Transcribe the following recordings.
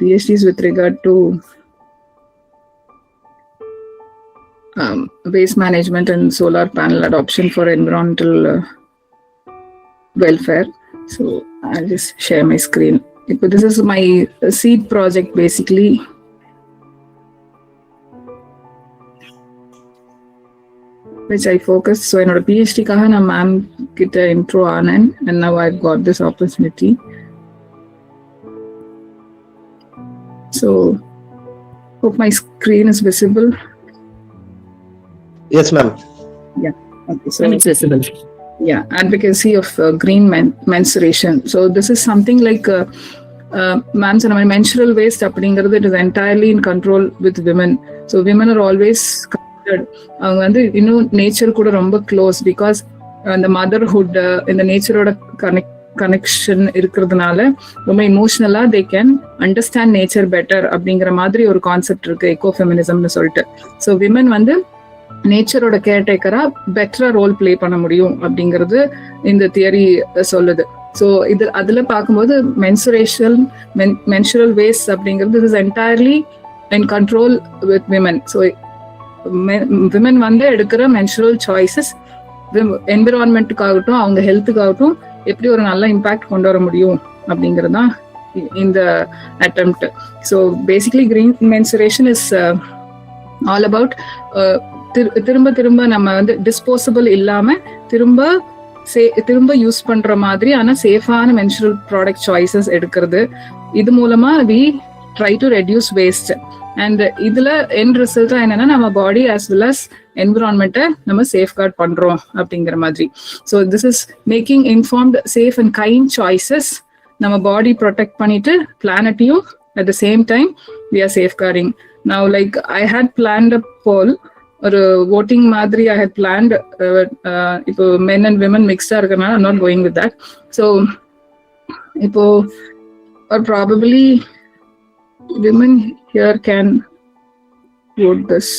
PhDs with regard to waste management and solar panel adoption for environmental welfare. So I'll just share my screen. This is my seed project basically. Which I focused. So in our PhD kaha na ma'am kita intro anan, and now I've got this opportunity. So hope my screen is visible. Yes, ma'am. Yeah. Okay. So it's visible. Yeah, advocacy of green menstruation. So this is something like ma'am, so menstrual waste அப்படிங்கிறது it is entirely in control with women. So women are always அவங்க வந்து இன்னும் nature கூட ரொம்ப close, because அந்த motherhood இந்த நேச்சரோட connection இருக்கிறதுனால ரொம்ப இமோஷனலா they can understand nature better அப்படிங்கிற மாதிரி ஒரு கான்செப்ட் இருக்கு எக்கோ ஃபெமினிசம்னு சொல்லிட்டு. ஸோ விமன் வந்து நேச்சரோட கேர்டேக்கரா பெட்டரா ரோல் பிளே பண்ண முடியும் அப்படிங்கிறது இந்த தியரி சொல்லுது. ஸோ இது அதுல பார்க்கும்போது மென்சுரல் வேஸ்ட் அப்படிங்கிறது is entirely in control with women. So women வந்து எடுக்கிற மென்சுரல் சாய்ஸஸ் என்விரான்மெண்ட்டுக்காகட்டும் அவங்க ஹெல்த்துக்காகட்டும் எப்படி ஒரு நல்ல இம்பாக்ட் கொண்டு வர முடியும் அப்படிங்கிறது தான் இந்த attempt. So basically green mensuration is all about திரும்ப திரும்ப நம்ம வந்து டிஸ்போசபிள் இல்லாம திரும்ப யூஸ் பண்ற மாதிரி ஆனா சேஃபான மென்சுரல் ப்ராடக்ட் சாய்ஸஸ் எடுக்கிறது. இது மூலமா we try to reduce waste. And இதுல எண்ட் ரிசல்ட்டா என்னன்னா நம்ம பாடி ஆஸ் வெல் அஸ் என்விரான்மெண்ட்டை நம்ம சேஃப்கார்ட் பண்றோம் அப்படிங்கிற மாதிரி. So this is making informed safe and kind choices. நம்ம பாடி ப்ரொடெக்ட் பண்ணிட்டு பிளானட்டையும் at the same time we are safeguarding. Now like I had planned a poll, ஒரு voting மாதிரி I had planned. இப்போ men and women mixed இருக்கனால I'm not going with that. So இப்போ or probably women here can vote this.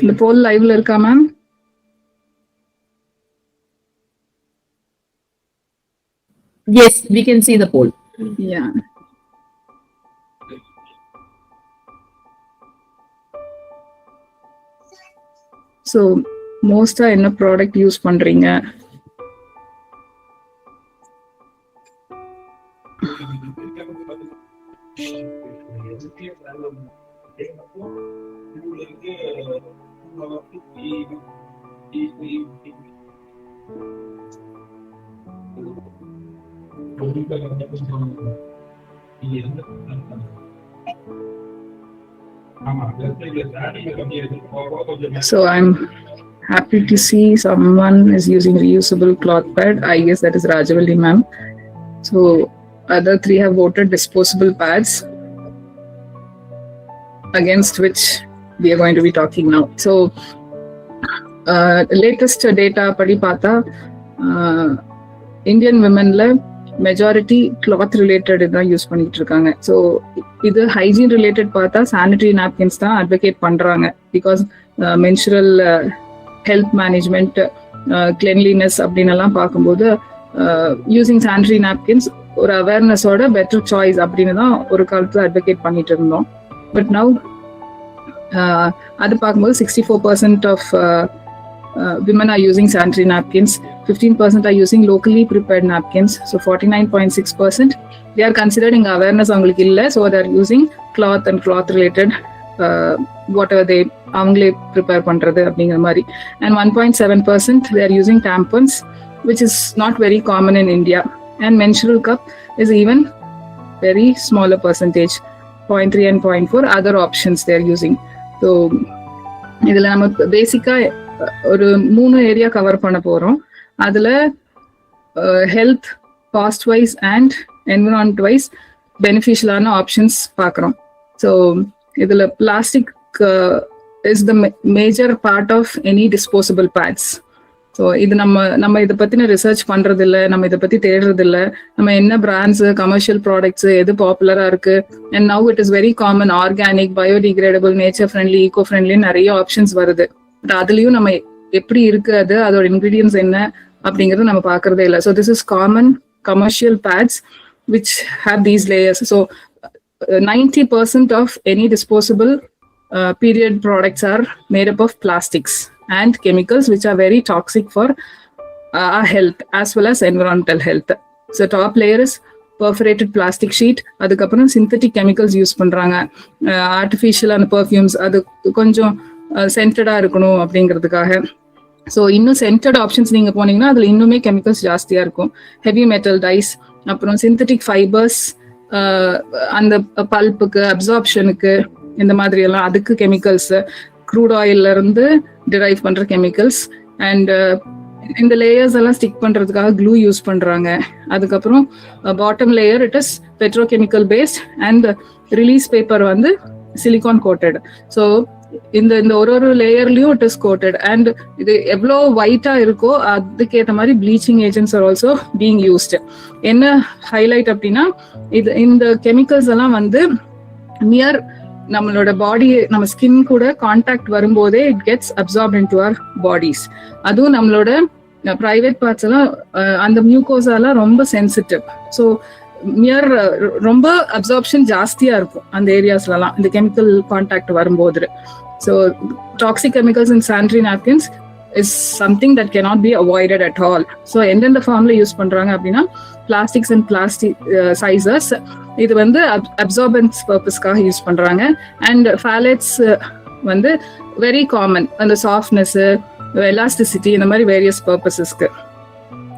The poll live la irka ma'am? Yes, we can see the poll. Yeah. So மோஸ்டா என்ன product use பண்றீங்க? So I'm happy to see someone is using reusable cloth pad. I guess that is Rajavalli ma'am. So other three have voted disposable pads, against which we are going to be talking now. So latest data padi paatha Indian women la majority cloth related தான் use பண்ணிட்டு இருக்காங்க. So இது hygiene related பார்த்தா sanitary napkins தான் advocate பண்றாங்க. Because menstrual health management, cleanliness அப்படின்னு எல்லாம் பார்க்கும்போது யூசிங் சானிடரி நாப்கின்ஸ் ஒரு அவேர்னஸோட பெட்டர் சாய்ஸ் அப்படின்னு தான் ஒரு காலத்துல அட்வொகேட் பண்ணிட்டு இருந்தோம். பட் நவ் அது பார்க்கும்போது 64% of women are using sanitary napkins, 15% are using locally prepared napkins, so 49.6% they are considering awareness avங்களுக்கு இல்ல, so they are using cloth and cloth related whatever they avங்களே prepare பண்றது அப்படிங்கிற மாதிரி. And 1.7% they are using tampons, which is not very common in India. And menstrual cup is even very smaller percentage, 0.3 and 0.4 other options they are using. So இதுல நம்ம பேசிக்கா ஒரு 3 area cover பண்ண போறோம். அதுல health, cost wise and environment wise பெனிஃபிஷியலான options பார்க்குறோம். So இதுல plastic is the major part of any disposable pads. So இது நம்ம இதை பத்தின ரிசர்ச் பண்றது இல்லை, நம்ம இதை பத்தி தேடுறது இல்லை. நம்ம என்ன பிராண்ட்ஸ், கமர்ஷியல் ப்ராடக்ட்ஸ் எது பாப்புலரா இருக்கு, and now it is very common, organic, biodegradable, nature friendly, eco friendly நிறைய ஆப்ஷன்ஸ் வருது. பட் அதுலயும் நம்ம எப்படி இருக்கு, அதோட இன்கிரீடியன்ஸ் என்ன அப்படிங்கறது நம்ம பாக்குறதே இல்லை. So this is common commercial pads which have these layers. So 90% of any disposable period products are made up of plastics and chemicals which are very toxic for our health as well as environmental health. So top layer is perforated plastic sheet. அதுக்கப்புறம் synthetic chemicals use பண்றாங்க, ஆர்டிஃபிஷியலான perfumes, அது கொஞ்சம் சென்டடா இருக்கணும் அப்படிங்கிறதுக்காக. So இன்னும் scented options நீங்க போனீங்கன்னா அதுல இன்னுமே கெமிக்கல்ஸ் ஜாஸ்தியா இருக்கும். ஹெவி மெட்டல் டைஸ், அப்புறம் சிந்தட்டிக் ஃபைபர்ஸ், அந்த பல்ப்புக்கு அப்சார்ப்ஷனுக்கு இந்த மாதிரி எல்லாம் அதுக்கு கெமிக்கல்ஸ், க்ரூட் ஆயில்ல இருந்து டிரைவ் பண்ற கெமிக்கல்ஸ், அண்ட் இந்த லேயர்ஸ் எல்லாம் ஸ்டிக் பண்றதுக்காக க்ளூ யூஸ் பண்றாங்க. அதுக்கப்புறம் bottom layer it is petrochemical based and release paper வந்து சிலிகான் கோட்டட். ஸோ இந்த ஒரு லேயர்லயும் இட் இஸ் கோட்டட். அண்ட் இது எவ்வளோ ஒயிட்டா இருக்கோ அதுக்கேற்ற மாதிரி bleaching agents are also being used. என்ன ஹைலைட் அப்படின்னா இந்த கெமிக்கல்ஸ் எல்லாம் வந்து நியர் நம்மளோட பாடி, நம்ம ஸ்கின் கூட கான்டாக்ட் வரும்போதே it gets absorbed into our bodies. அதுவும் நம்மளோட பிரைவேட் பார்ட்ஸ் எல்லாம் அந்த மியூகோஸாலாம் ரொம்ப சென்சிட்டிவ். ஸோ நியர் ரொம்ப அப்சார்ப்ஷன் ஜாஸ்தியா இருக்கும் அந்த ஏரியாஸ்லாம் இந்த கெமிக்கல் கான்டாக்ட் வரும்போது. So toxic chemicals in sanitary napkins is something that cannot be avoided at all. So எந்தெந்த ஃபார்ம்ல யூஸ் பண்றாங்க அப்படின்னா பிளாஸ்டிக்ஸ் அண்ட் பிளாஸ்டிக் சைசஸ், இது வந்து அப்சார்பன்ஸ் பர்பஸ்க்காக யூஸ் பண்றாங்க. அண்ட் ஃபேலட்ஸ் வந்து வெரி காமன், அந்த சாஃப்ட்னஸ், எலாஸ்டிசிட்டி, இந்த மாதிரி வேரியஸ் பர்பஸஸ்க்கு.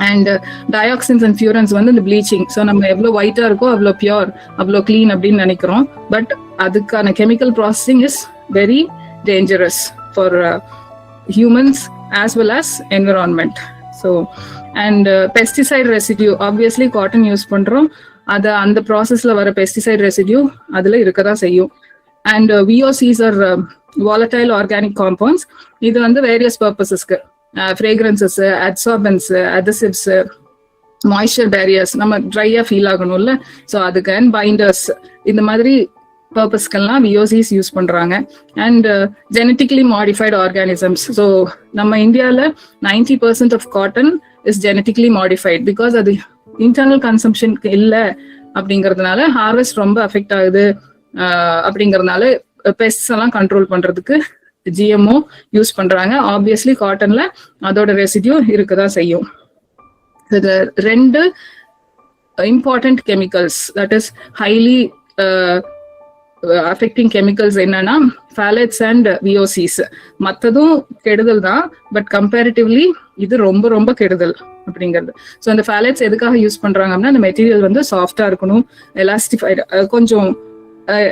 அண்ட் டயாக்சின்ஸ் அண்ட் ஃபியூரன்ஸ் வந்து இந்த ப்ளீச்சிங். ஸோ நம்ம எவ்வளோ ஒயிட்டா இருக்கோ அவ்வளோ பியூர், அவ்வளோ கிளீன் அப்படின்னு நினைக்கிறோம். பட் அதுக்கான chemical processing is very dangerous for humans as well as environment. So and pesticide residue, obviously cotton use பண்றோம், அது அந்த ப்ராசஸ்ல வர பெஸ்டிசைட் ரெசிடியூ அதுல இருக்கதான் செய்யும். And VOCs are volatile organic compounds. இது வந்து வேரியஸ் பர்பஸஸ்க்கு, fragrances, adsorbents, adhesives, moisture barriers, நம்ம ட்ரையா ஃபீல் ஆகணும்ல, ஸோ அதுக்கு அண்ட் பைண்டர்ஸ், இந்த மாதிரி பர்பஸ்க்கெல்லாம் VOCs யூஸ் பண்றாங்க. And genetically modified organisms. So நம்ம இந்தியாவில் 90% of cotton is genetically modified because அது இன்டர்னல் கன்சம்ஷனுக்கு இல்லை அப்படிங்கறதுனால ஹார்வெஸ்ட் ரொம்ப அஃபெக்ட் ஆகுது. அப்படிங்கறதுனால பெஸ்ட்ஸ் எல்லாம் கண்ட்ரோல் பண்றதுக்கு GMO யூஸ் பண்றாங்க. ஆப்வியஸ்லி காட்டன்ல அதோட ரெசிடியூ இருக்கதான் செய்யும். இது ரெண்டு important chemicals, that is highly affecting chemicals என்னன்னா ஃபேலட்ஸ் அண்ட் VOCs. மற்றதும் கெடுதல் தான், பட் கம்பேரிட்டிவ்லி இது ரொம்ப ரொம்ப கெடுதல் அப்படிங்கிறது. ஸோ அந்த ஃபேலட்ஸ் எதுக்காக யூஸ் பண்றாங்க அப்படின்னா அந்த மெட்டீரியல் வந்து சாஃப்டா இருக்கணும், எலாஸ்டிஃபைடு, கொஞ்சம்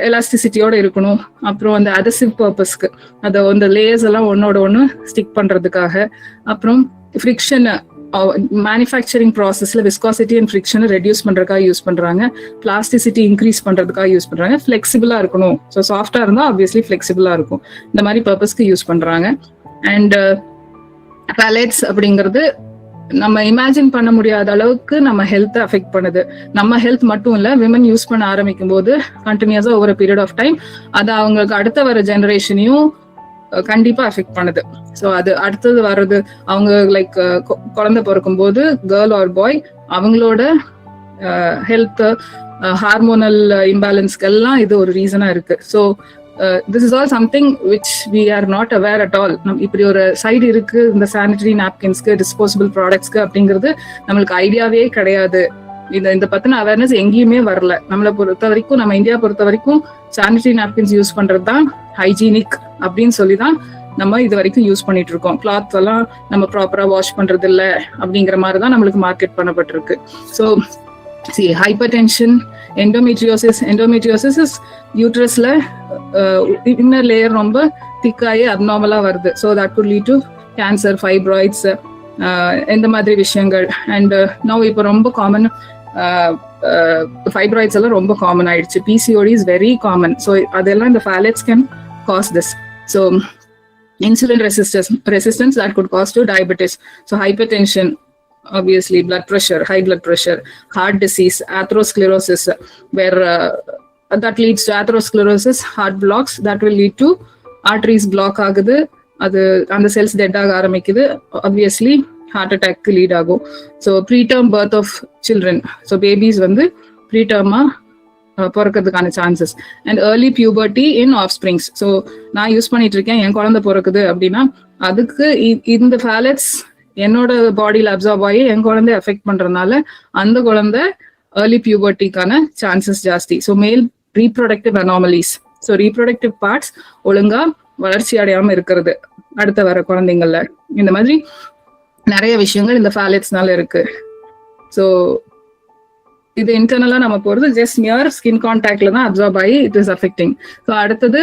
எலாஸ்டிசிட்டியோட இருக்கணும். அப்புறம் அந்த அதசிவ் பர்பஸ்க்கு, அதை அந்த லேயர்ஸ் எல்லாம் ஒன்னோட ஒன்று ஸ்டிக் பண்றதுக்காக. அப்புறம் ஃப்ரிக்ஷன், மேனுஃபேக்சரிங் ப்ராசஸ்ல விஸ்காசிட்டி அண்ட் ஃப்ரிக்ஷனை ரெடியூஸ் பண்றதுக்காக யூஸ் பண்றாங்க. பிளாஸ்டிசிட்டி இன்க்ரீஸ் பண்றதுக்காக யூஸ் பண்றாங்க. ஃபிளெக்சிபிளா இருக்கணும், ஸோ சாஃப்டா இருந்தா ஆப்வியஸ்லி ஃபிளெக்சிபிளா இருக்கும். இந்த மாதிரி பர்பஸ்க்கு யூஸ் பண்றாங்க. அண்ட் பேலட்ஸ் அப்படிங்கிறது நம்ம இமேஜின் பண்ண முடியாத அளவுக்கு நம்ம ஹெல்த்தை அஃபெக்ட் பண்ணுது. நம்ம ஹெல்த் மட்டும் இல்ல, விமன் யூஸ் பண்ண ஆரம்பிக்கும் போது கண்டினியூஸா ஓவர் பீரியட் ஆஃப் டைம் அது அவங்களுக்கு அடுத்த வர ஜெனரேஷனையும் கண்டிப்பா அஃபெக்ட் பண்ணுது. ஸோ அது அடுத்தது வர்றது, அவங்க லைக் குழந்தை பிறக்கும் போது கேர்ள் ஆர் பாய், அவங்களோட ஹெல்த், ஹார்மோனல் இம்பேலன்ஸ்க்கு எல்லாம் இது ஒரு ரீசனா இருக்கு. So this is all something which we are not aware at all. இப்படி ஒரு சைடு இருக்கு இந்த சானிட்டரி நாப்கின்ஸ்க்கு, டிஸ்போசபிள் ப்ராடக்ட்ஸ்க்கு அப்படிங்கிறது நம்மளுக்கு ஐடியாவே கிடையாது. இந்த பத்தின அவேர்னஸ் எங்கேயுமே வரல. நம்மளை பொறுத்த வரைக்கும், நம்ம இந்தியா பொறுத்த வரைக்கும் சானிட்டரி நாப்கின்ஸ் யூஸ் பண்றது தான் ஹைஜீனிக் அப்படின்னு சொல்லிதான் நம்ம இது வரைக்கும் யூஸ் பண்ணிட்டு இருக்கோம். கிளாத் எல்லாம் நம்ம ப்ராப்பரா வாஷ் பண்றது இல்லை அப்படிங்கிற மாதிரி தான் நம்மளுக்கு மார்க்கெட் பண்ணப்பட்டிருக்கு. So hypertension, endometriosis is யூட்ரஸ்ல இன்னர் லேயர் ரொம்ப திக்காயி அப்நார்மலா வருது. So that could lead to cancer, fibroids, இந்த மாதிரி விஷயங்கள். அண்ட் நவ் இப்போ ரொம்ப காமன் ஃபைப்ராய்ட்ஸ் எல்லாம் ரொம்ப காமன் ஆயிடுச்சு. PCOD is very common. So அதெல்லாம் இந்த phthalates can cause this. So insulin resistance that could cause to diabetes. So hypertension, obviously blood pressure, high blood pressure, heart disease, atherosclerosis, where that leads to atherosclerosis, heart blocks, that will lead to arteries block ஆகுது, அது அந்த cells dead ஆக ஆரம்பிக்குது, obviously heart attack lead ஆகும். So preterm birth of children, so babies வந்து ப்ரீடர்மா பிறக்கிறதுக்கான chances and early puberty in offsprings. So நான் யூஸ் பண்ணிட்டு இருக்கேன், என் குழந்தை பிறக்குது அப்படின்னா அதுக்கு இந்த ஃபேலட்ஸ் என்னோட பாடியில் அப்சார்ப் ஆகி என் குழந்தைய அஃபெக்ட் பண்றதுனால அந்த குழந்தை ஏர்லி பியூபர்ட்டிக்கான சான்சஸ் ஜாஸ்தி. So male reproductive anomalies, so reproductive parts ஒழுங்கா வளர்ச்சி அடையாம இருக்கிறது அடுத்த வர குழந்தைங்கள்ல. இந்த மாதிரி நிறைய விஷயங்கள் இந்த ஃபேலட்ஸ்னால இருக்கு. ஸோ இது இன்டர்னலா நம்ம போறது ஜஸ்ட் நியர் ஸ்கின் கான்டாக்ட்ல தான் அப்சார்ப் ஆகி இட் இஸ் அஃபெக்டிங். ஸோ அடுத்தது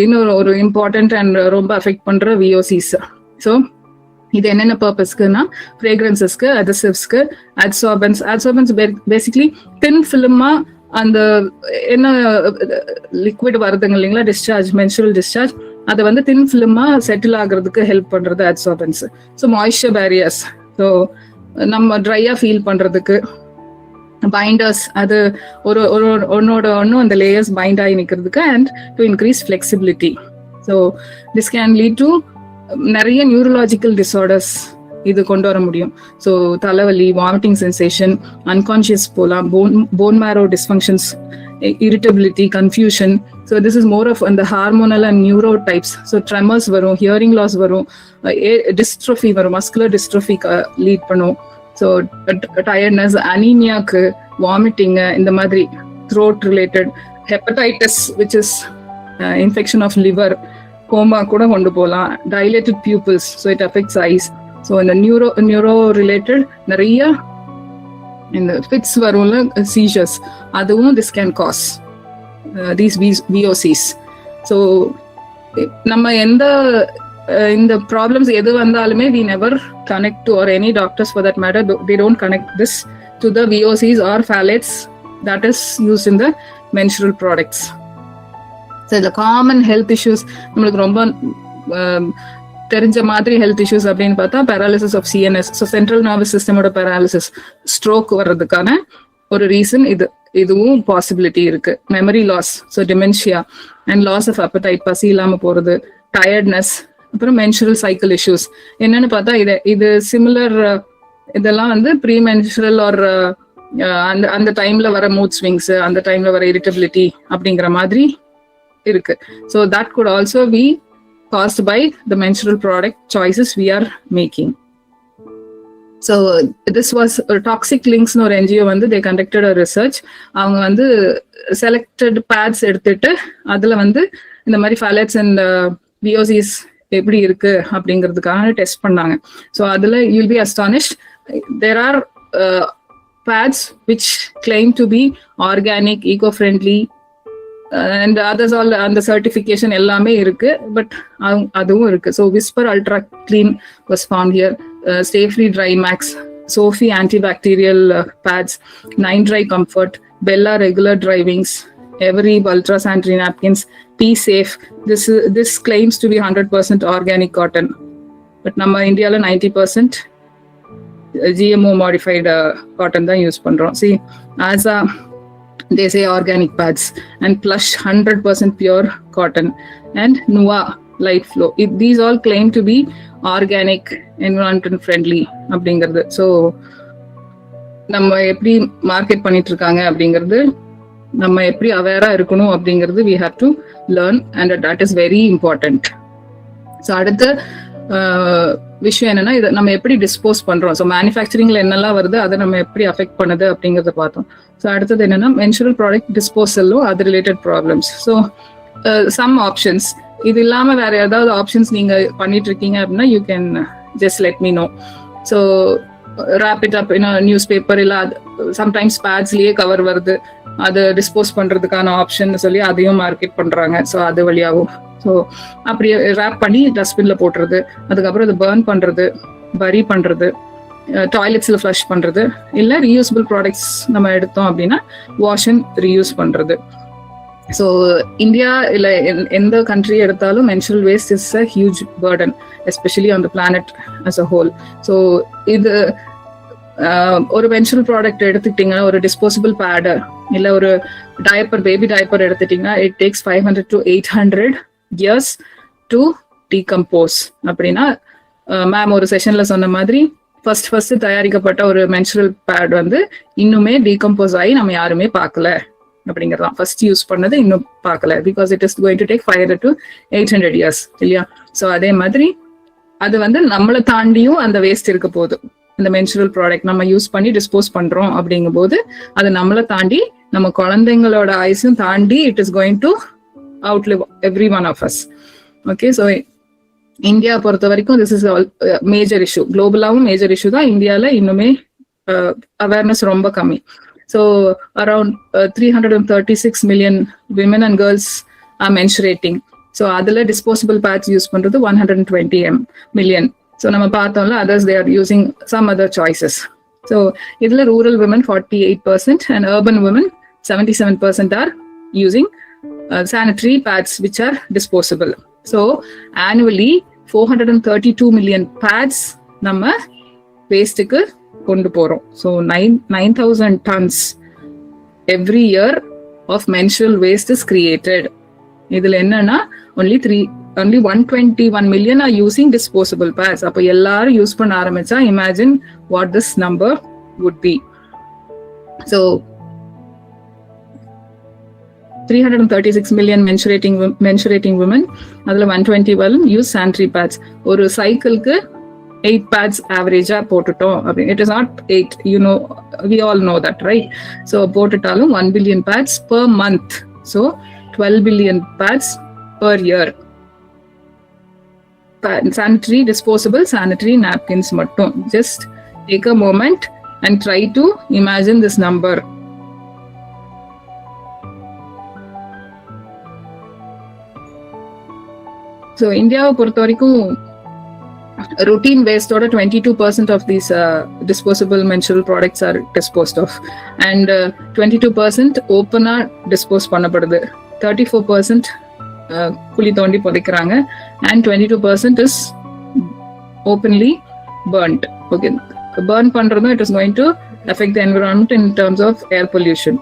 இன்னொரு ஒரு இம்பார்ட்டன்ட் அண்ட் ரொம்ப அஃபெக்ட் பண்ற விஓசிஸ். ஸோ இது என்னென்ன பர்பஸ்க்குன்னா ஃப்ரேக்ரன்சஸ்க்கு, அதசிவ்ஸ்க்கு, அட்சார்பன்ஸ் பேசிக்லி தின் ஃபிலிமா அந்த என்ன லிக்விட் வருதுங்க இல்லைங்களா, டிஸ்சார்ஜ், மென்சுரல் டிஸ்சார்ஜ், அதை வந்து தின் ஃபிலிமா செட்டில் ஆகுறதுக்கு ஹெல்ப் பண்றது அட்சார்பன்ஸ். ஸோ மாய்ஸ்சர் பேரியர்ஸ், ஸோ நம்ம ட்ரையா ஃபீல் பண்றதுக்கு பைண்டர்ஸ், அது ஒரு ஒன்னோட ஒன்னும் அந்த லேயர்ஸ் பைண்ட் ஆகி நிற்கிறதுக்கு and to increase flexibility. So this can lead to நிறைய நியூரலாஜிக்கல் டிசார்டர்ஸ் இது கொண்டு வர முடியும். ஸோ தலைவலி, வாமிட்டிங் சென்சேஷன், அன்கான்சியஸ் போலாம், phone மேரோ dysfunctions, irritability, confusion. So this is more of on the hormonal and neuro types. So tremors varum, hearing loss varum, dystrophy varum, muscular dystrophy lead பண்ணும். So tiredness, anemia, vomiting, இந்த மாதிரி throat related, hepatitis which is infection of liver, coma கூட கொண்டு போலாம், dilated pupils, so it affects eyes. So in the neuro related நிறைய இந்த fits வரும்ல, seizures, அதுவும் this can cause these VOCs. So நம்ம இந்த ப்ராப்ளம்ஸ் எது வந்தாலுமே we never connect to or any doctors for that matter, they don't connect this to the VOCs or phthalates that is use in the menstrual products. So இதில் common health issues நம்மளுக்கு ரொம்ப தெரிஞ்ச மாதிரி health issues அப்படின்னு பார்த்தா paralysis of CNS, so central nervous சிஸ்டமோட paralysis, stroke வர்றதுக்கான ஒரு ரீசன் இதுவும் பாசிபிலிட்டி இருக்கு. Memory loss, so dementia and loss of appetite, பசி இல்லாம போறது, டயர்ட்னஸ், அப்புறம் மென்சுரல் சைக்கிள் இஷ்யூஸ். என்னன்னு பார்த்தா இது சிமிலர், இதெல்லாம் வந்து ப்ரீ மென்சுரல் ஆர் அந்த டைம்ல வர மூட் ஸ்விங்ஸ், அந்த டைம்ல வர இரிட்டபிலிட்டி அப்படிங்கிற மாதிரி இருக்கு. So that could also be caused by the menstrual product choices we are making. So this was Toxic Links no NGO வந்து they conducted a research. அவங்க வந்து selected pads எடுத்துட்டு அதுல வந்து இந்த மாதிரி phthalates and VOCs எப்படி இருக்கு அப்படிங்கிறதுக்காக டெஸ்ட் பண்ணாங்க. ஸோ அதுல you'll be astonished, there are pads which claim to be organic, eco-friendly and others all அந்த certification எல்லாமே இருக்கு, பட் அதுவும் இருக்கு. So Whisper ultra clean was found here, Stayfree dry max, Sofy antibacterial pads, 9 dry comfort, Bella regular dry wings, every ultra sanitary napkins, be safe. This claims to be 100% organic cotton, but நம்ம இந்தியாவில் 90% GMO modified cotton தான் use பண்றோம். See, as a they say organic pads and plush 100% pure cotton and Nua light flow, these all claim to be organic, environment friendly அப்படிங்கிறது. So நம்ம எப்படி market பண்ணிட்டு இருக்காங்க அப்படிங்கிறது, நம்ம எப்படி அவேரா இருக்கணும் அப்படிங்கிறது we have to learn and that is very important. So அடுத்த விஷயம் என்னன்னா, இதை நம்ம எப்படி டிஸ்போஸ் பண்றோம். ஸோ மேனுஃபேக்சரிங்ல என்னெல்லாம் வருது அதை நம்ம எப்படி அஃபெக்ட் பண்ணுது அப்படிங்கறத பார்த்தோம். ஸோ அடுத்தது என்னன்னா மென்சுரல் ப்ராடக்ட் டிஸ்போசலும் அது related problems. So some options, இது இல்லாம வேற ஏதாவது ஆப்ஷன்ஸ் நீங்க பண்ணிட்டு இருக்கீங்க அப்படின்னா you can just let me know. So wrap it up in news paper, இல்ல சம்டைம்ஸ் பேட்ஸ்லயே கவர் வருது, அதை டிஸ்போஸ் பண்றதுக்கான ஆப்ஷன் சொல்லி அதையும் மார்க்கெட் பண்றாங்க. ஸோ அது வழியாகும். ஸோ அப்படியே ரேப் பண்ணி டஸ்ட்பின்ல போட்டுறது, அதுக்கப்புறம் அதை பர்ன் பண்றது, பரி பண்றது, டாய்லெட்ஸ்ல ஃப்ளஷ் பண்றது, இல்ல ரீயூசபிள் ப்ராடக்ட்ஸ் நம்ம எடுத்தோம் அப்படின்னா வாஷ் அண்ட் ரீயூஸ் பண்றது. ஸோ இந்தியா இல்ல எந்த கண்ட்ரி எடுத்தாலும் menstrual waste is a huge burden, especially on the planet as a whole. So இது ஒரு மென்சுரல் ப்ராடக்ட் எடுத்துக்கிட்டீங்கன்னா, ஒரு டிஸ்போசபிள் பேடு இல்ல ஒரு டயப்பர், பேபி டயப்பர் எடுத்துட்டீங்கன்னா it takes 500 to 800 years to decompose. அப்படின்னா மேம் ஒரு செஷன்ல சொன்ன மாதிரி ஃபர்ஸ்ட் தயாரிக்கப்பட்ட ஒரு மென்சுரல் பேட் வந்து இன்னுமே டீகம்போஸ் ஆகி நம்ம யாருமே பார்க்கல அப்படிங்கறதான். ஃபர்ஸ்ட் யூஸ் பண்ணது இன்னும் பார்க்கல, because it is going to take 500 to 800 years இல்லையா. ஸோ அதே மாதிரி அது வந்து நம்மளை தாண்டியும் அந்த வேஸ்ட் இருக்க போகுது. இந்த மென்சுரல் ப்ராடக்ட் நம்ம யூஸ் பண்ணி டிஸ்போஸ் பண்றோம் அப்படிங்கும் போது அது நம்மளை தாண்டி நம்ம குழந்தைங்களோட ஆயுசும் தாண்டி it is going to outlive every one of us. Okay, so India பொறுத்த வரைக்கும் திஸ் இஸ் மேஜர் இஷ்யூ. குளோபலாவும் மேஜர் இஷ்யூ தான். இந்தியால இன்னுமே அவேர்னஸ் ரொம்ப கம்மி. So around 336 million women and girls are menstruating. So அதுல டிஸ்போசபிள் பேட்ஸ் யூஸ் பண்றது 120 million. ஸோ நம்ம பார்த்தோம்ல others they are using some other choices. So இதுல rural women 48% and urban women 77% are using sanitary pads which are disposable. So annually 432 million pads நம்ம wasteக்கு கொண்டு போறோம். So 9,000 tons every year of menstrual waste is created. இதுல என்னன்னா only 121 million are using disposable pads. அப்ப எல்லாரும் use பண்ண ஆரம்பிச்சா imagine what this number would be. So 336 million menstruating women, அதுல 121 use sanitary pads. ஒரு சைக்கிள்க்கு 8 pads average-ஆ போட்டுட்டோம். It is not 8, you know, we all know that, right? So போட்டுட்டாலும் 1 billion pads per month. So 12 billion pads per year. Sanitary, disposable sanitary napkins மட்டும். Just take a moment and try to imagine this number. So இந்தியாவை பொறுத்த வரைக்கும் routine waste order 22% of these disposable menstrual products are disposed of, and 22% open dispose பண்ணப்படுது. 34% குழி தோண்டி புதைக்கிறாங்க, and 22% is openly burnt. Okay, burn பண்றதும் it is going to affect the environment in terms of air pollution.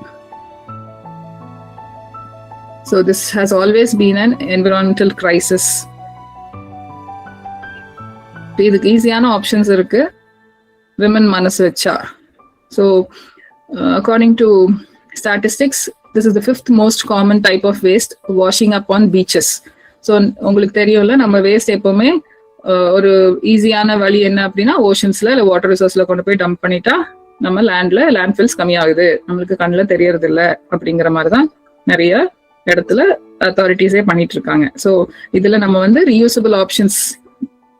So this has always been an environmental crisis. இதுக்கு ஈஸியான options இருக்கு women மனசு வச்சா. So according to statistics this is the 5th most common type of waste, washing up on beaches. So உங்களுக்கு தெரியும்ல, நம்ம waste எப்பவுமே ஒரு ஈஸியான வழி என்ன அப்படின்னா ஓஷன்ஸ்ல இல்லை வாட்டர் ரிசோர்ஸ்ல கொண்டு போய் டம்ப் பண்ணிட்டா நம்ம லேண்ட்ஃபில்ஸ் கம்மியாகுது, நம்மளுக்கு கண்ணில் தெரியறது இல்லை அப்படிங்கிற மாதிரிதான் நிறைய இடத்துல அத்தாரிட்டிஸே பண்ணிட்டு இருக்காங்க. ஸோ இதுல நம்ம வந்து ரீயூசபிள் ஆப்ஷன்ஸ்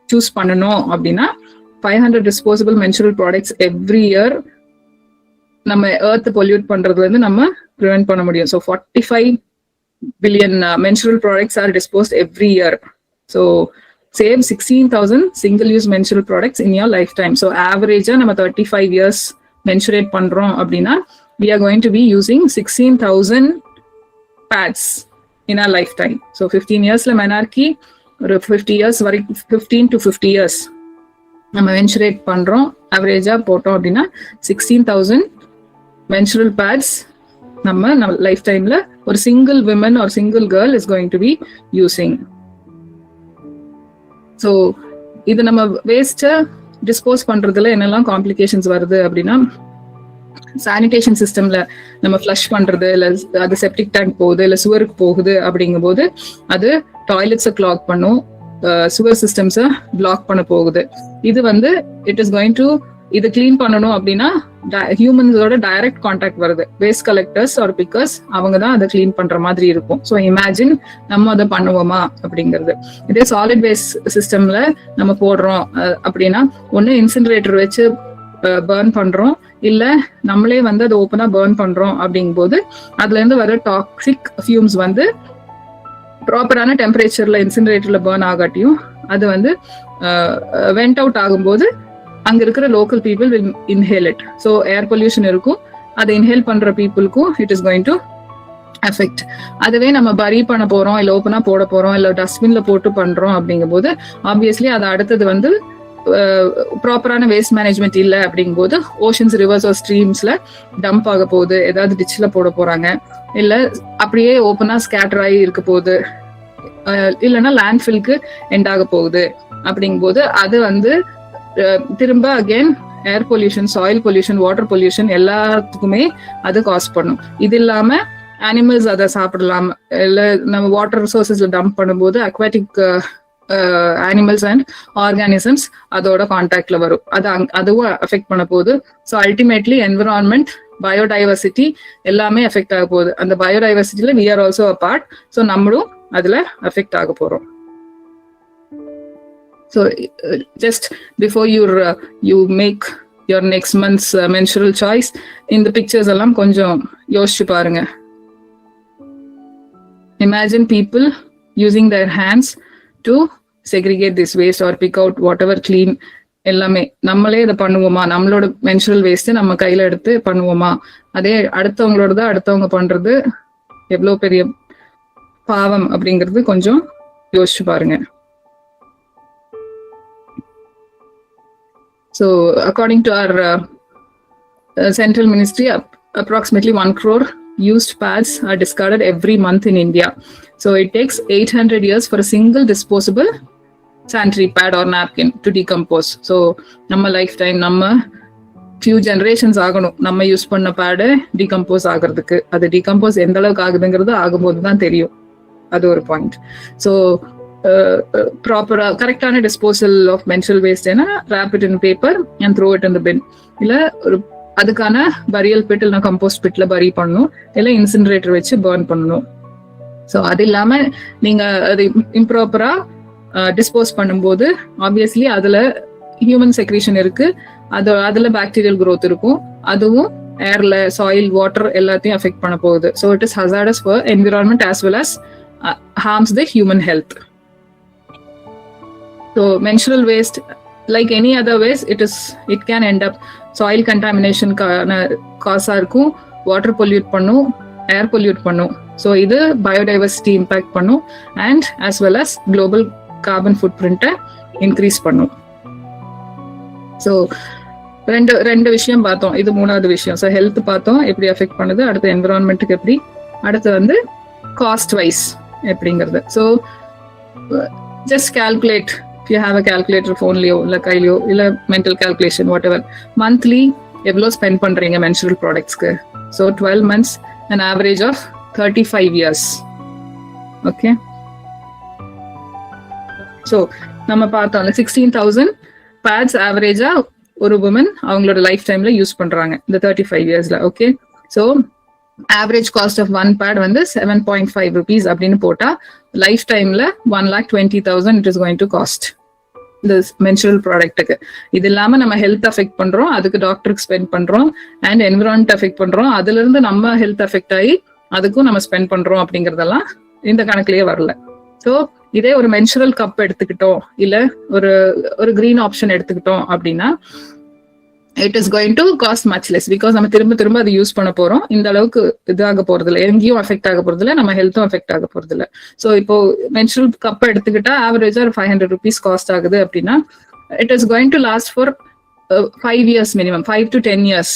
சூஸ் பண்ணணும் அப்படின்னா 500 disposable menstrual products every year நம்ம earth pollute பண்றதுல இருந்து நம்ம prevent பண்ண முடியும். So 45 billion menstrual products are disposed every year. So save 16,000 single use menstrual products in your lifetime. So average நம்ம 35 years menstruate பண்றோம் அப்படின்னா we are going to be using 16,000 pads in our lifetime. So 15 yearsல menarche ஒரு 50 years வரைக்கும் 15 to 50 years நம்ம மென்சுரேட் பண்றோம். அவரேஜா போட்டோம் அப்படின்னா 16,000 menstrual bats நம்ம லைஃப் டைம்ல ஒரு சிங்கிள் விமன் ஒரு single girl is going to be using. So இது நம்ம வேஸ்ட்டை டிஸ்போஸ் பண்றதுல என்னெல்லாம் காம்ப்ளிகேஷன்ஸ் வருது அப்படின்னா, சானிடேஷன் சிஸ்டம்ல நம்ம ஃப்ளஷ் பண்றது, இல்ல அது செப்டிக் டேங்க் போகுது, இல்ல சுவருக்கு போகுது அப்படிங்கும் போது அது டாய்லெட்ஸை கிளாக் பண்ணும், சுவர் சிஸ்டம்ஸை பிளாக் பண்ண போகுது. இது வந்து இட் இஸ் கோயிங் டு இதை கிளீன் பண்ணணும் அப்படின்னா ஹியூமன்ஸோட டைரக்ட் கான்டாக்ட் வருது. வேஸ்ட் கலெக்டர்ஸ் ஆர் பிக்கர்ஸ் அவங்க தான் அதை கிளீன் பண்ற மாதிரி இருக்கும். ஸோ இமேஜின் நம்ம அதை பண்ணுவோமா அப்படிங்கிறது. இதே சாலிட் வேஸ்ட் சிஸ்டம்ல நம்ம போடுறோம் அப்படின்னா ஒன்னு இன்சினரேட்டர் வச்சு பர்ன் பண்றோம், இல்ல நம்மளே வந்து அதை ஓப்பனா பர்ன் பண்றோம் அப்படிங்கும் போது அதுல இருந்து வர டாக்ஸிக் ஃபியூம்ஸ் வந்து ப்ராப்பரான டெம்பரேச்சர்ல இன்சினரேட்டர்ல பர்ன் ஆகாட்டியும் அது வந்து வெண்ட் அவுட் ஆகும்போது அங்க இருக்கிற local people will inhale it. So air pollution இருக்கும், அதை இன்ஹேல் பண்ற பீப்புளுக்கும் it is going to affect. அதுவே நம்ம பரி பண்ண போறோம், இல்ல ஓப்பனா போட போறோம், இல்ல டஸ்ட்பின்ல போட்டு பண்றோம் அப்படிங்கும் போது ஆப்வியஸ்லி அது அடுத்தது வந்து ப்ராப்பரான வேஸ்ட் மேனேஜ்மெண்ட் இல்லை அப்படிங்கும் போது ஓஷன்ஸ், ரிவர்ஸ், ஸ்ட்ரீம்ஸ்ல டம்ப் ஆக போகுது, ஏதாவது டிச்ல போட போறாங்க, இல்ல அப்படியே ஓப்பனா ஸ்கேட்டர் ஆகி இருக்க போகுது, இல்லைன்னா லேண்ட்ஃபில்க்கு எண்ட் ஆக போகுது அப்படிங்கும் போது அது வந்து திரும்ப again air pollution, soil pollution, water pollution எல்லாத்துக்குமே அது காஸ் பண்ணும். இது இல்லாம அனிமல்ஸ் அதை சாப்பிடலாம், இல்லை நம்ம வாட்டர் ரிசோர்சஸ்ல டம்ப் பண்ணும்போது அக்வாட்டிக் அனிமல்ஸ் அண்ட் ஆர்கானிசம்ஸ் அதோட கான்டாக்ட்ல வரும், அதுவும் அஃபெக்ட் பண்ண போகுது. ஸோ அல்டிமேட்லி என்விரான்மெண்ட், பயோடைவர்சிட்டி எல்லாமே அஃபெக்ட் ஆக போகுது. அந்த பயோடைவர்சிட்டியில we are also a part. So நம்மளும் அதுல அஃபெக்ட் ஆக போறோம். So just before you make your next month's menstrual choice, in the pictures எல்லாம் கொஞ்சம் யோசிச்சு பாருங்க. Imagine people using their hands to segregate this waste or pick out whatever clean. எல்லாமே நம்மளே இதை பண்ணுவோமா? நம்மளோட மென்சுரல் வேஸ்ட் நம்ம கையில எடுத்து பண்ணுவோமா? அதே அடுத்தவங்களோட அடுத்தவங்க பண்றது எவ்வளவு பெரிய பாவம் அப்படிங்கிறது கொஞ்சம் யோசிச்சு பாருங்க. So according to our central ministry, approximately 1 crore used pads are discarded every month in India. So it takes 800 years for a single disposable sanitary pad or napkin to decompose. So நம்ம lifetime, நம்ம few generations ஆகணும் நம்ம use பண்ண pad decompose ஆகிறதுக்கு. அது decompose எந்த அளவுக்கு ஆகுதுங்கிறது ஆகும்போது தான் தெரியும். அது ஒரு பாயிண்ட். ஸோ ப்ராப்பரா கரெக்டான டிஸ்போசல் ஆஃப் மென்சுரல் வேஸ்ட் ஏன்னா wrap it in paper and throw it in the bin. இல்ல ஒரு அதுக்கான பரியல் பிட் இல்லைன்னா கம்போஸ்ட் பிட்ல பரி பண்ணணும், இல்ல இன்சினரேட்டர் வச்சு பர்ன் பண்ணணும். ஸோ அது இல்லாம நீங்க அது இம்ப்ராப்பரா டிஸ்போஸ் பண்ணும்போது ஆப்வியஸ்லி அதுல ஹியூமன் செக்ரீஷன் இருக்கு, அதுல பாக்டீரியல் growth இருக்கும், அதுவும் ஏர்ல சாயில் வாட்டர் எல்லாத்தையும் அஃபெக்ட் பண்ண போகுது. So it is hazardous for environment as well as harms the human health. So menstrual waste, like any other waste, it can end up soil contamination cause ஆகும், water pollute பண்ணும், air pollute பண்ணும். So இது biodiversity impact பண்ணும் and as well as global carbon footprint increase பண்ணும். So ரெண்டு விஷயம் பார்த்தோம், இது மூணாவது விஷயம். ஸோ ஹெல்த் பார்த்தோம் எப்படி அஃபெக்ட் பண்ணுது, அடுத்து என்விரான்மெண்ட்டுக்கு எப்படி, அடுத்து வந்து காஸ்ட் வைஸ் எப்படிங்கிறது. So just calculate, if you have a calculator phone-லயோ இல்ல கையிலயோ இல்ல mental calculation whatever, monthly எவ்வளோ ஸ்பெண்ட் பண்றீங்க மென்சுரல் ப்ராடக்ட்ஸ்க்கு. So 12 months an average of 35 years. Okay, so நம்ம பார்த்தோம் 16,000 pads ஆவரேஜா ஒரு உமன் அவங்களோட லைஃப் டைம்ல யூஸ் பண்றாங்க இந்த 35 yearsல. Okay, so average cost of 1 pad வந்து 7.5 rupees அப்படின்னு போட்டா லைஃப் டைம்ல 1,20,000 it is going to cost இந்த மென்சுரல் ப்ராடக்ட்டுக்கு. இது இல்லாம நம்ம ஹெல்த் அஃபெக்ட் பண்றோம், அதுக்கு டாக்டருக்கு ஸ்பெண்ட் பண்றோம், அண்ட் என்விரான்மெண்ட் அஃபெக்ட் பண்றோம், அதுல இருந்து நம்ம ஹெல்த் அஃபெக்ட் ஆகி அதுக்கும் நம்ம ஸ்பெண்ட் பண்றோம் அப்படிங்கறதெல்லாம் இந்த கணக்குலயே வரல. ஸோ இதே ஒரு மென்சுரல் கப் எடுத்துக்கிட்டோம் இல்ல ஒரு கிரீன் ஆப்ஷன் எடுத்துக்கிட்டோம் அப்படின்னா it is going to cost much less because நம்ம திரும்ப அது யூஸ் பண்ண போறோம். இந்த அளவுக்கு இதாக போறது இல்லை, எங்கேயும் அஃபெக்ட் ஆக போறது இல்லை, நம்ம ஹெல்த்தும் அஃபெக்ட் ஆக போறது இல்லை. ஸோ இப்போ மென்சுரல் கப் எடுத்துக்கிட்டா ஆவரேஜா ஒரு 500 rupees காஸ்ட் ஆகுது அப்படின்னா it is going to last for 5 years minimum, 5 to 10 years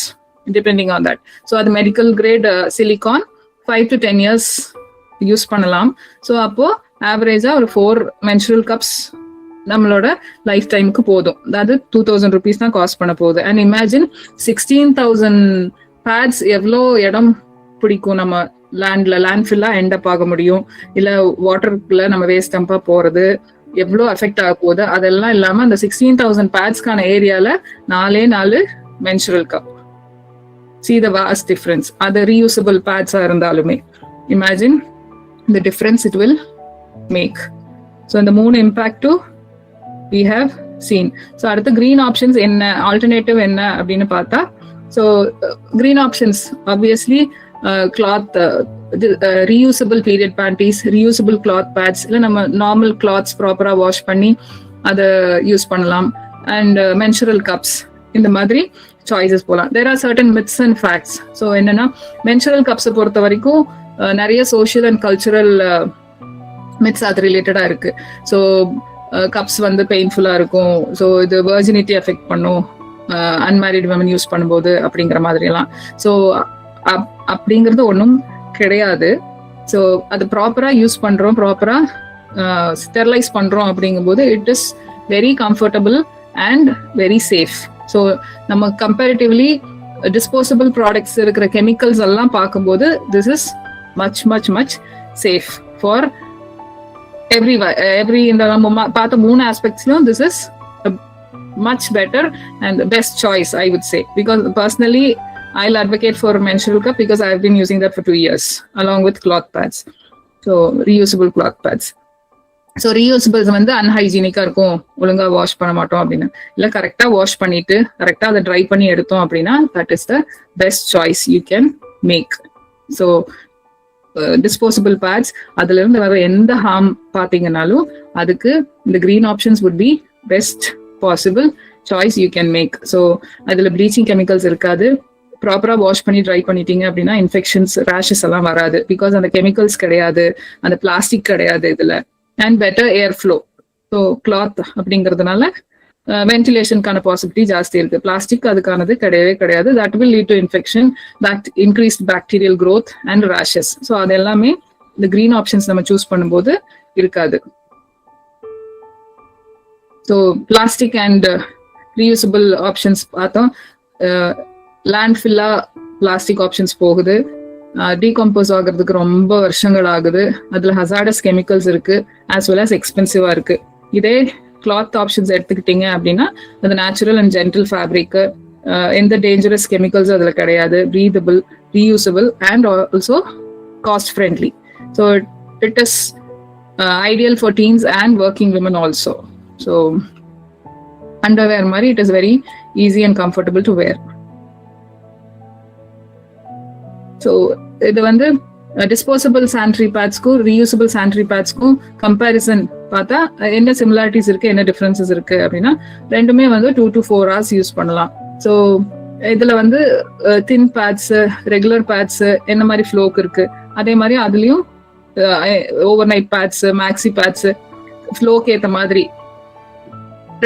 depending on that. So அது medical grade silicone 5 to 10 years use பண்ணலாம். ஸோ அப்போ ஆவரேஜா ஒரு 4 menstrual cups நம்மளோட லைஃப் டைமுக்கு போதும். அதாவது 2,000 rupees தான் காஸ்ட் பண்ண போகுது. அண்ட் இமேஜின் 16,000 pads எவ்வளோ இடம் பிடிக்கும் நம்ம லேண்ட்ஃபில்லா எண்ட் அப் ஆக முடியும், இல்ல வாட்டருக்குள்ள நம்ம வேஸ்ட் டம்பா போறது எவ்வளோ அஃபெக்ட் ஆக போகுது. அதெல்லாம் இல்லாம அந்த 16,000 padsக்கான ஏரியால 4 menstrual cup. See the vast difference. அது reusable pads இருந்தாலுமே imagine the difference it will make. So இந்த 3 impact we have seen. So அடுத்த green options என்ன, alternative என்ன அப்படின்னு பார்த்தா, so green options obviously cloth, reusable period panties, reusable cloth pads, இல்ல நம்ம நார்மல் cloths ப்ராப்பரா வாஷ் பண்ணி அதை யூஸ் பண்ணலாம், அண்ட் menstrual cups. இந்த மாதிரி சாய்ஸஸ் போகலாம். there are certain myths and facts. So என்னன்னா menstrual cups பொறுத்த வரைக்கும் நிறைய சோஷியல் அண்ட் கல்ச்சுரல் மித்ஸ் அது ரிலேட்டடா இருக்கு. ஸோ கப்ஸ் வந்து பெயின்ஃபுல்லா இருக்கும், ஸோ இது வெர்ஜினிட்டி அஃபெக்ட் பண்ணும் அன்மேரிட் விமன் யூஸ் பண்ணும்போது அப்படிங்கிற மாதிரி எல்லாம். ஸோ அப்படிங்கிறது ஒன்றும் கிடையாது. ஸோ அது ப்ராப்பரா யூஸ் பண்றோம், ப்ராப்பரா ஸ்டெர்லைஸ் பண்றோம் அப்படிங்கும்போது it is very comfortable and very safe. So நம்ம கம்பேரிட்டிவ்லி டிஸ்போசபிள் ப்ராடக்ட்ஸ் இருக்கிற கெமிக்கல்ஸ் எல்லாம் பார்க்கும்போது this is much much much safe for every இந்த நம்ம பார்த்த 3 ஆஸ்பெக்ட்ஸ்லயும் this is much better and best choice I would say. Because personally I'll advocate for menstrual cup because I've been using that for 2 years along with cloth pads. So reusable cloth pads. So reusables வந்து அன்ஹைஜீனிக்கா இருக்கும், ஒழுங்கா wash பண்ண மாட்டோம் அப்படின்னு இல்லை, கரெக்டா wash பண்ணிட்டு கரெக்டா அதை ட்ரை பண்ணி எடுத்தோம் அப்படின்னா that is the best choice you can make. So disposable pads அதுல இருந்து வர எந்த ஹார்ம் பாத்தீங்கன்னாலும் அதுக்கு இந்த green options would be best possible choice you can make. So அதுல ப்ளீச்சிங் கெமிக்கல்ஸ் இருக்காது, ப்ராப்பரா வாஷ் பண்ணி ட்ரை பண்ணிட்டீங்க அப்படின்னா இன்ஃபெக்ஷன்ஸ் ரேஷஸ் எல்லாம் வராது. பிகாஸ் அந்த கெமிக்கல்ஸ் கிடையாது, அந்த பிளாஸ்டிக் கிடையாது இதுல. And better air flow. So cloth அப்படிங்கிறதுனால வென்டிலேஷனுக்கான பாசிபிலிட்டி ஜாஸ்தி இருக்கு. பிளாஸ்டிக் அதுக்கானது கிடையவே கிடையாது. That will lead to infection, increased bacterial growth and rashes. So அது எல்லாமே இந்த கிரீன் ஆப்ஷன்ஸ் நம்ம சூஸ் பண்ணும்போது இருக்காது. So plastic and reusable options பார்த்தோம். லேண்ட்ஃபில்லா பிளாஸ்டிக் ஆப்ஷன்ஸ் போகுது, டீகம்போஸ் ஆகுறதுக்கு ரொம்ப வருஷங்கள் ஆகுது, அதுல ஹசார்டஸ் கெமிக்கல்ஸ் இருக்கு, ஆஸ் வெல் அஸ் எக்ஸ்பென்சிவா இருக்கு. இதே கிளாத் ஆப்ஷன்ஸ் எடுத்துக்கிட்டீங்க அப்படின்னா அது நேச்சுரல் அண்ட் ஜென்டில் ஃபேப்ரிக், எந்த டேஞ்சரஸ் கெமிக்கல்ஸ் அதுல கிடையாது, breathable, reusable and also cost friendly. So it is ideal for teens and working women also. So underwear மாதிரி it is very easy and comfortable to wear. So இது வந்து disposable sanitary பேட்ஸ்க்கும் reusable sanitary பேட்ஸ்க்கும் comparison பார்த்தா என்ன similarities இருக்கு, என்ன differences இருக்கு அப்படின்னா ரெண்டுமே வந்து 2 to 4 hours யூஸ் பண்ணலாம். ஸோ இதுல வந்து தின் பேட்ஸ், ரெகுலர் பேட்ஸ் என்ன மாதிரி ஃப்ளோக்கு இருக்கு, அதே மாதிரி அதுலயும் overnight pads, maxi pads, ஃப்ளோக்கு ஏற்ற மாதிரி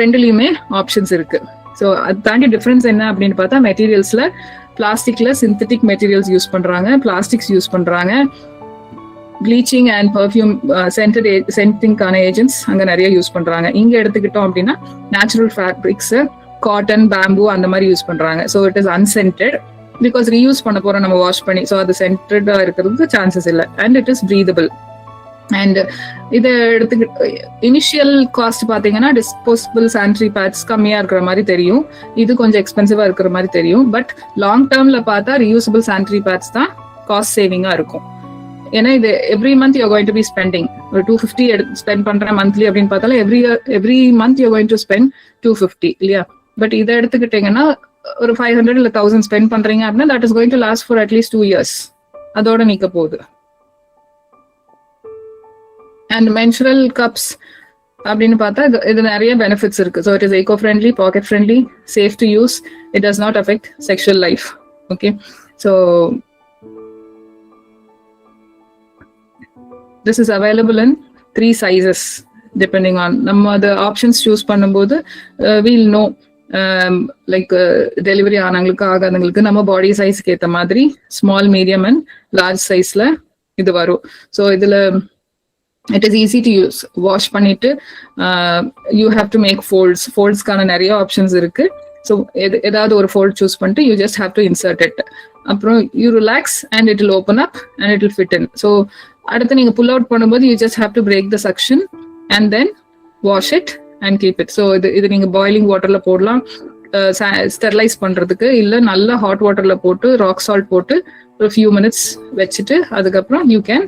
ரெண்டுலயுமே ஆப்ஷன்ஸ் இருக்கு. ஸோ அது தாண்டி டிஃபரன்ஸ் என்ன அப்படின்னு பார்த்தா மெட்டீரியல்ஸ்ல பிளாஸ்டிக்ல சிந்தட்டிக் மெட்டீரியல்ஸ் யூஸ் பண்றாங்க, பிளாஸ்டிக்ஸ் யூஸ் பண்றாங்க, ப்ளீச்சிங் அண்ட் பர்ஃபியூம் சென்டிங்கான ஏஜென்ட்ஸ் அங்க நிறைய யூஸ் பண்றாங்க. இங்க எடுத்துக்கிட்டோம் அப்படின்னா நேச்சுரல் ஃபேப்ரிக்ஸ், காட்டன், பேம்பு அந்த மாதிரி யூஸ் பண்றாங்க. So it is unscented because reuse பண்ண போறோம் நம்ம வாஷ் பண்ணி. ஸோ அது சென்டடா இருக்கிறதுக்கு சான்சஸ் இல்லை. And it is breathable. And இதை எடுத்துக்கிட்டு இனிஷியல் காஸ்ட் பாத்தீங்கன்னா டிஸ்போசபிள் சானிட்டரி பேட்ஸ் கம்மியா இருக்கிற மாதிரி தெரியும், இது கொஞ்சம் எக்ஸ்பென்சிவா இருக்கிற மாதிரி தெரியும். பட் லாங் டேர்ம்ல பார்த்தா ரீயூசபிள் சானிட்டரி பேட்ஸ் தான் காஸ்ட் சேவிங்கா இருக்கும். ஏன்னா இது every month you going to be spending. ஒரு 250 ஸ்பெண்ட் பண்றேன் மந்த்லி அப்படின்னு பார்த்தாலும் every month you going to spend 250 இல்லையா. பட் இதை எடுத்துக்கிட்டீங்கன்னா ஒரு 500 இல்ல 1000 ஸ்பெண்ட் பண்றீங்க அப்படின்னா that is going to last for at least 2 years. அதோட நிக்க போகுது. அண்ட் மென்சுரல் கப்ஸ் அப்படின்னு பார்த்தா இது நிறைய பெனிஃபிட்ஸ் இருக்கு. So it is eco friendly, packet friendly, safe to use, it does not affect sexual life. Okay, so this is available in 3 sizes depending on நம்ம the options choose பண்ணும்போது we'll know like delivery ஆனவங்களுக்கு ஆகாதவங்களுக்கு நம்ம பாடி சைஸ்க்கு ஏற்ற மாதிரி small, medium and large சைஸ்ல இது வரும். So இதுல it is easy to use. Wash பண்ணிட்டு யூ ஹேவ் டு மேக் ஃபோல்ட்ஸ்க்கான நிறைய ஆப்ஷன்ஸ் இருக்கு. ஸோ ஏதாவது ஒரு ஃபோல்ட் சூஸ் பண்ணிட்டு you just have to insert it. அப்புறம் you relax and it will open up and it will fit in. So அடுத்து நீங்க புல் அவுட் பண்ணும்போது you just have to break the suction and then wash it and keep it. So இது நீங்க boiling வாட்டர்ல போடலாம் sterilise பண்றதுக்கு, இல்ல நல்ல ஹாட் வாட்டர்ல போட்டு ராக் சால்ட் போட்டு ஒரு ஃபியூ மினிட்ஸ் வச்சுட்டு அதுக்கப்புறம் you can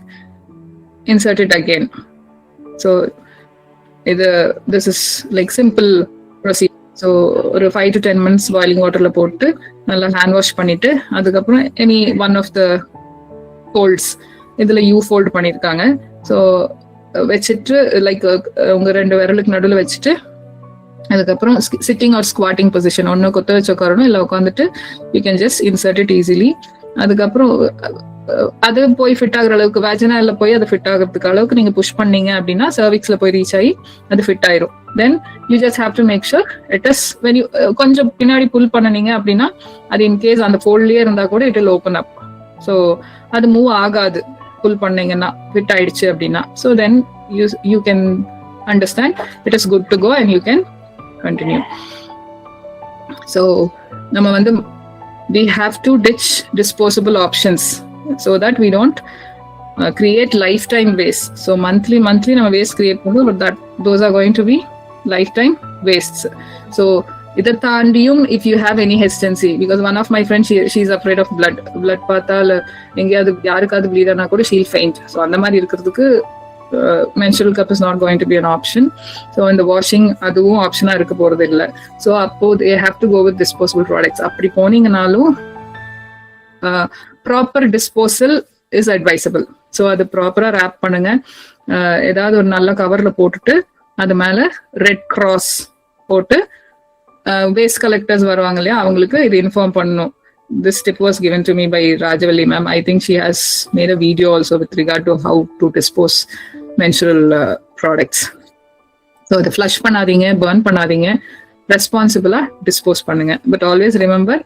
insert it again. So this is like simple procedure. So ஒரு 5 to 10 minutes boiling waterல போட்டு நல்லா ஹேண்ட் வாஷ் பண்ணிட்டு அதுக்கப்புறம் any one of the folds இதுல யூ ஃபோல்ட் பண்ணிருக்காங்க. ஸோ வச்சுட்டு லைக் உங்க 2 விரலுக்கு நடுவில் வச்சுட்டு அதுக்கப்புறம் சிட்டிங் ஆர் ஸ்குவாட்டிங் பொசிஷன் ஒன்னு கொத்த வச்சு உட்காரணும், இல்லை உட்காந்துட்டு you can just insert it easily. அதுக்கப்புறம் அது போய் ஃபிட் ஆகுற அளவுக்கு வேஜினால போய் அது ஃபிட் ஆகுறதுக்கு அளவுக்கு நீங்க புஷ் பண்ணீங்க அப்படின்னா சர்விக்ஸ்ல போய் ரீச் ஆகி அது ஃபிட் ஆயிரும். Then you just have to make sure it is when you கொஞ்சம் பின்னாடி புல் பண்ணீங்க அப்படின்னா அது இன்கேஸ் அந்த ஃபோல்ட்லயே இருந்தா கூட it will open up. So அது மூவ் ஆகாது புல் பண்ணீங்கன்னா ஃபிட் ஆயிடுச்சு அப்படின்னா. So then you can understand it is good to go and you can continue. So நம்ம வந்து we have to ditch disposable options so that we don't create lifetime waste. So monthly நம்ம waste create பண்ணுவோம், but that those are going to be lifetime wastes. So இதை தாண்டியும் if you have any hesitancy, because one of my friends she's afraid of blood பார்த்தா எங்கேயாவது யாருக்காவது bleed ஆனா கூட she'll faint. So அந்த மாதிரி இருக்கிறதுக்கு menstrual cup is not going to be an option. So in the washing அதுவும் ஆப்ஷனா இருக்க போறது இல்லை. So அப்போ they have to go with disposable products. அப்படி போனீங்கனாலும் proper disposal is advisable. So அது ப்ராப்பரா ரேப் பண்ணுங்க. ஏதாவது ஒரு நல்ல கவர்ல போட்டுட்டு அது மேல ரெட் கிராஸ் போட்டு வேஸ்ட் கலெக்டர்ஸ் வருவாங்க இல்லையா, அவங்களுக்கு இது இன்ஃபார்ம் பண்ணணும். This tip was given to me by Rajavalli ma'am. I think she has made a video also with regard to how to dispose menstrual products. So the flush பண்ணாதீங்க, burn பண்ணாதீங்க, ரெஸ்பான்சிபிளா dispose பண்ணுங்க. But always remember,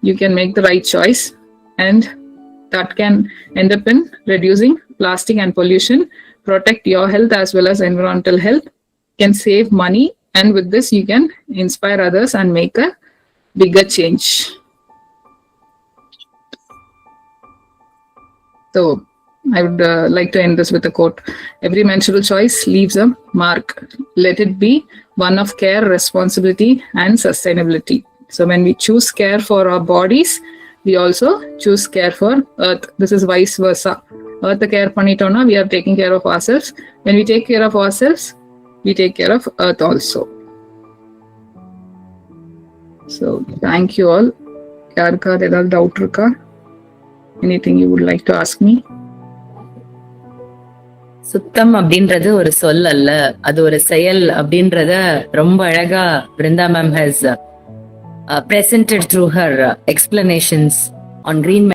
you can make the right choice and that can end up in reducing plastic and pollution, protect your health as well as environmental health, can save money, and with this you can inspire others and make a bigger change. So I would like to end this with a quote. Every menstrual choice leaves a mark. Let it be one of care, responsibility and sustainability. So when we choose care for our bodies, we also choose care for earth. This is vice versa. Earth care பண்ணிட்டோம்னா we are taking care of ourselves. When we take care of ourselves, we take care of earth also. So thank you all. யாருக்காவது ஏதாவது doubt இருக்கா? Anything you would like to ask me? சுத்தம் அப்படின்றது ஒரு சொல் அல்ல, அது ஒரு செயல் அப்படின்றத ரொம்ப அழகா Brinda ma'am has presented through her explanations on green